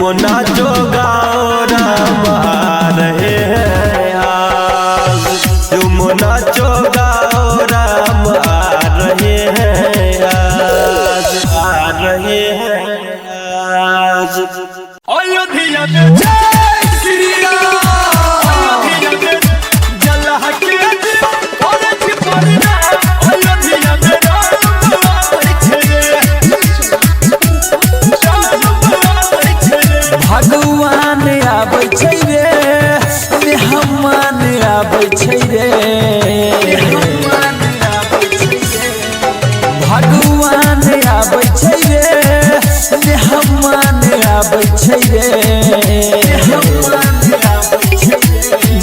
यमुना जो गाओ राम आ रहे हैं आज, यमुना जो गाओ राम आ रहे हैं आज, आ रहे हैं आज। अयोध्या में जय श्री राम, अयोध्या में जलह के औरत पड़ना, अयोध्या में राम आवे छे, भगवान आबै छै रे, मेहमान आबै छै रे, भगवान आबै छै रे, मेहमान आबै छै रे,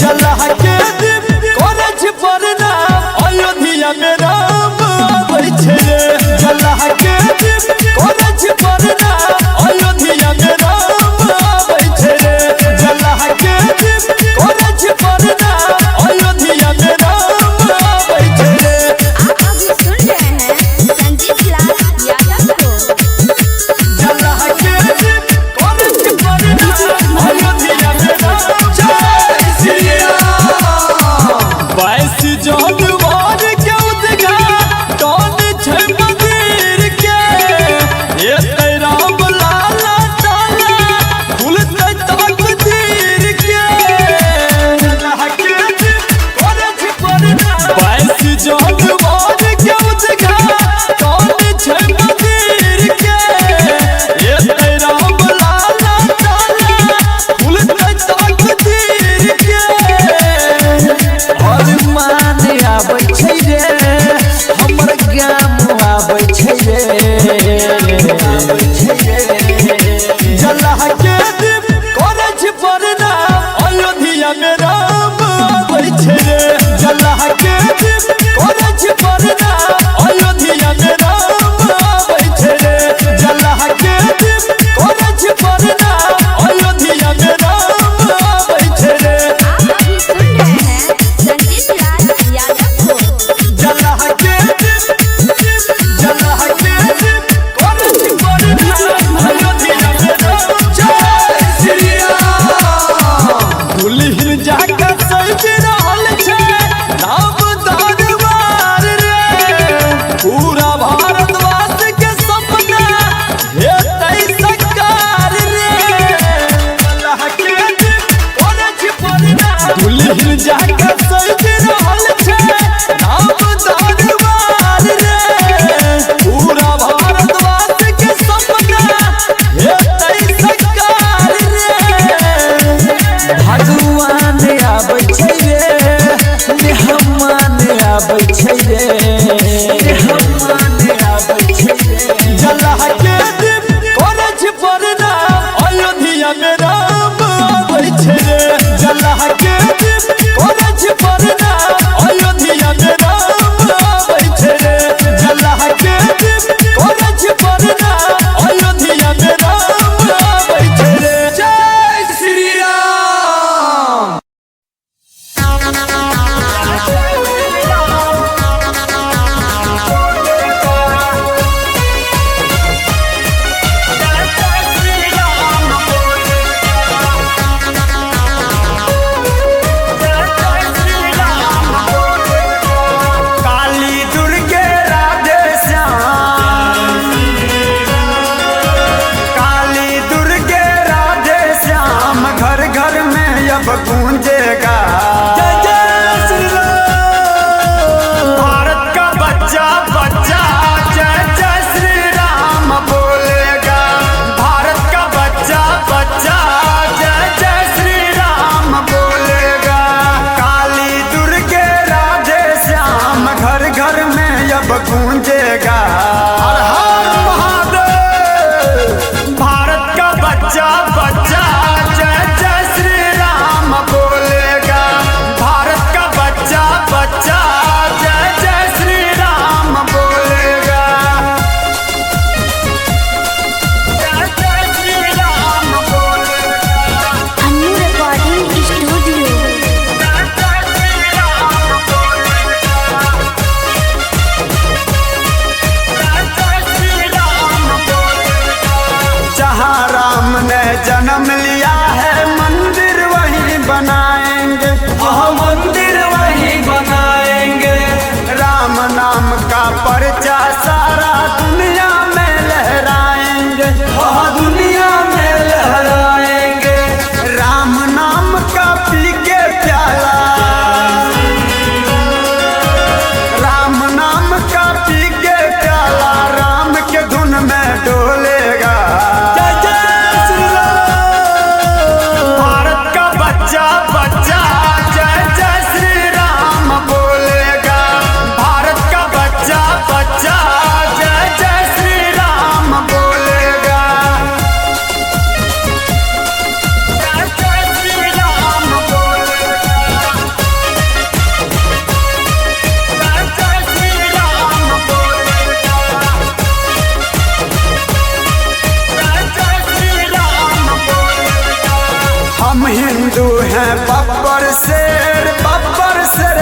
जलह के औरत पड़ना, अयोध्या में राम आवे छे, जलह के औरत पड़ना, अयोध्या में राम आवे छे, जलह के औरत पड़ना, अयोध्या में राम आवे छे। आप अभी सुन रहे हैं संजीव लाल यादव को। जलह के औरत पड़ना, अयोध्या में राम जय श्री राम। 22 जनवरी के उद्घाटन छै मंदिर के, एतै राम लाला ताला खुलतै तकदीर के, जलह के औरत पड़ना, 22 जनवरी के उद्घाटन छै मंदिर के, एतै राम लाला ताला खुलतै तकदीर के। अरमान आबै छै रे, हमर गाम आबै छै रे, जलह के औरत पड़ना, अयोध्या में राम आबै छे, जलह के औरत पड़ना, अयोध्या में राम आबै छे, जलह के औरत पड़ना, अयोध्या में राम आबै छे। आप अभी सुन रहे हैं संजीव लाल यादव को। जलह के औरत पड़ना, अयोध्या में राम जय श्री राम। दुल्हन जाके सज रहल छै राम दरबार रे, पूरा भारतवास के सपना हेतै साकार रे, जलह के औरत पड़ना, दुल्हन जाके सज रहल छै राम दरबार रे, पूरा भारतवास के सपना हेतै साकार रे। भगवान आबै छै रे, मेहमान आबै छै रे, मेहमान आबै छै रे, जलह के औरत पड़ना, अयोध्या में राम आबै छे, जलह के औरत पड़ना, अयोध्या में राम आबै छे, जलह के औरत पड़ना, अयोध्या में राम आबै छे। जय श्री राम। काली दुर्गे राधे श्याम, काली दुर्गे राधे श्याम, घर घर में अब गूंजेगा जय जय श्री राम। भारत का बच्चा बच्चा जय जय श्री राम बोलेगा, भारत का बच्चा बच्चा जय जय श्री राम बोलेगा। काली दुर्गे राधे श्याम, घर घर में अब गूंजेगा हर हर महादेव। भारत का बच्चा बच्चा जय जय श्री राम बोलेगा, भारत का बच्चा बच्चा जय जय श्री राम बोलेगा, जय जय श्री राम बोलेगा, अन्नू रिकॉर्डिंग स्टूडियो। जय जय श्री राम बोलेगा, जय जय श्री राम बोलेगा। जहाँ राम ने जन्म हाँ मंदिर वहीं बनाएंगे। राम नाम का पर्चा सारा दुनिया में लहराएंगे। हाँ दुनिया में लहराएंगे। राम नाम का पी के प्याला, राम नाम का पी के प्याला राम के धुन में डोलेगा। जय जय श्री राम। भारत का बच्चा बच्चा जय जय श्री राम बोलेगा। भारत का बच्चा बच्चा जय जय श्री राम बोलेगा। जय जय श्री राम बोलेगा। जय जय श्री राम बोलेगा। जय जय श्री राम बोलेगा। हम हिंदू हैं बब्बर शेर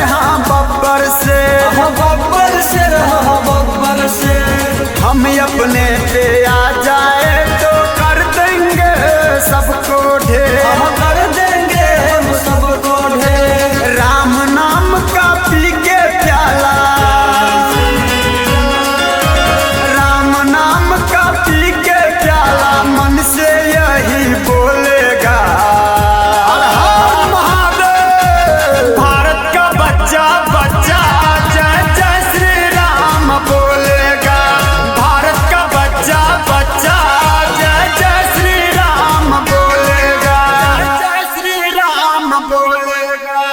हाँ बब्बर शेर। हाँ बब्बर शेर, हाँ बब्बर शेर। हम अपने पे आ जाए तो कर देंगे सबको ढेर। हम कर देंगे हम सबको ढेर। राम नाम का पी के प्याला, राम नाम का पी के प्याला मन से यही बोलेगा। हर हर महादेव। भारत का बच्चा बच्चा जय जय श्री राम बोलेगा। भारत का बच्चा बच्चा जय जय श्री राम बोलेगा। जय श्री राम बोलेगा।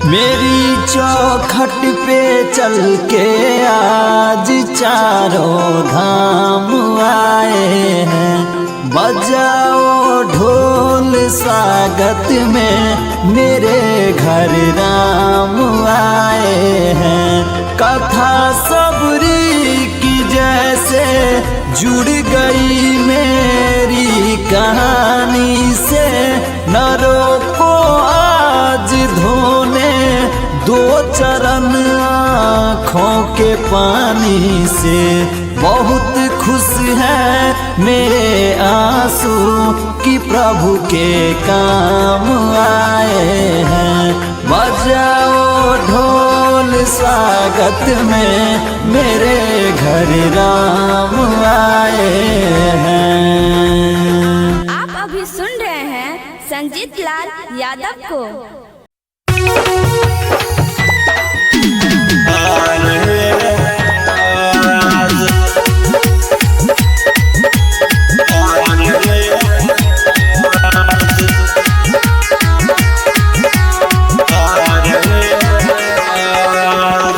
मेरी चौखट पे चल के आज चारों धाम आए हैं। बजाओ ढोल स्वागत में मेरे घर राम आए हैं। कथा सबरी की जैसे जुड़ गई मेरी कहानी से। नरों को आज धोने दो चरण आँखों के पानी से। बहुत खुश है मेरे आंसू कि प्रभु के काम आए हैं। बजाओ ढोल स्वागत में मेरे घर राम आए हैं। आप अभी सुन रहे हैं संजीत लाल यादव को।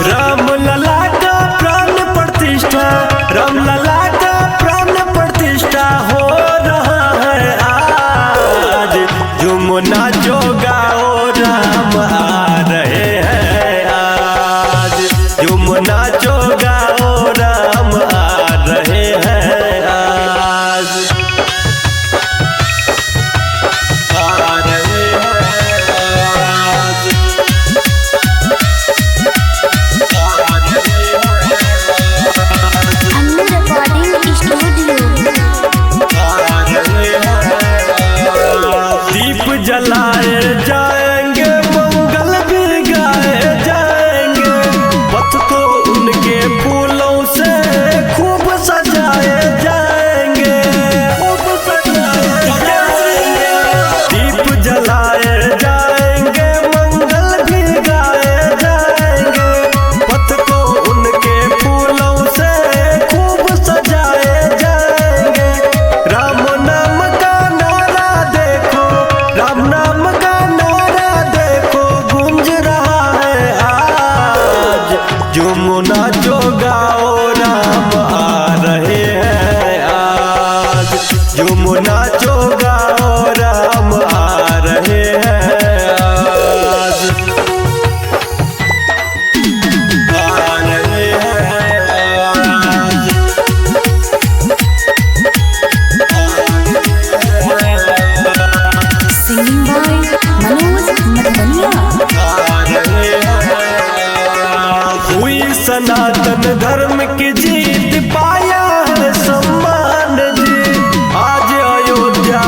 राम लला का प्राण प्रतिष्ठा, राम लला का प्राण प्रतिष्ठा हो रहा है आज। जुमुना जो गाओ राम आ रहे हैं आज। जुमुना जो गाओ राम आ रहे हैं आज। आ रहे हैं आज। Annu recording studio. दीप जलाए जाएंगे, मंगल भी गाए जाएंगे। पथ को उनके फूलों से खूब सजाए जाएंगे। खूब सजाए जाएंगे। दीप जलाए जाएंगे, मंगल भी गाए जाएंगे। पथ को उनके फूलों से खूब सजाए जाएंगे। राम नाम का नारा देखो, राम नाम का नारा देखो गूंज रहा है आज। जुमुना जो गाओ राम आ रहे हैं आज। जुमुना जो गाओ राम आ रहे हैं आज। आ रहे हैं आज। Singing boy Manoj Madhubania. हुई सनातन धर्म की जीत, पाया है सम्मान जी। आज अयोध्या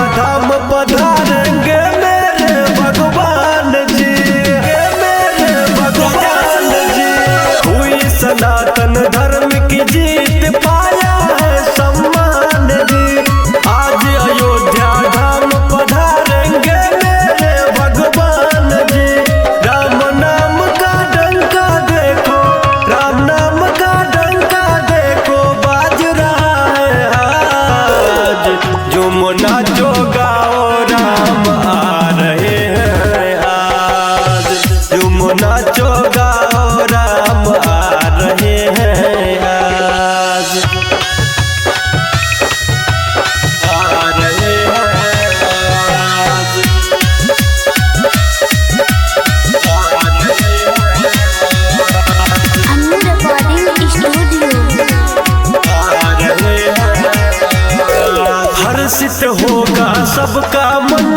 हर्षित होगा सबका मन,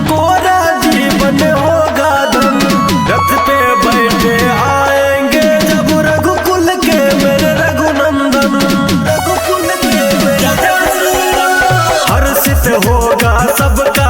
कोरा जीवन होगा धन। रथ पे बैठे आएंगे जब रघुकुल के मेरे रघुनंदन, रघुकुल के मेरे हर्षित होगा सबका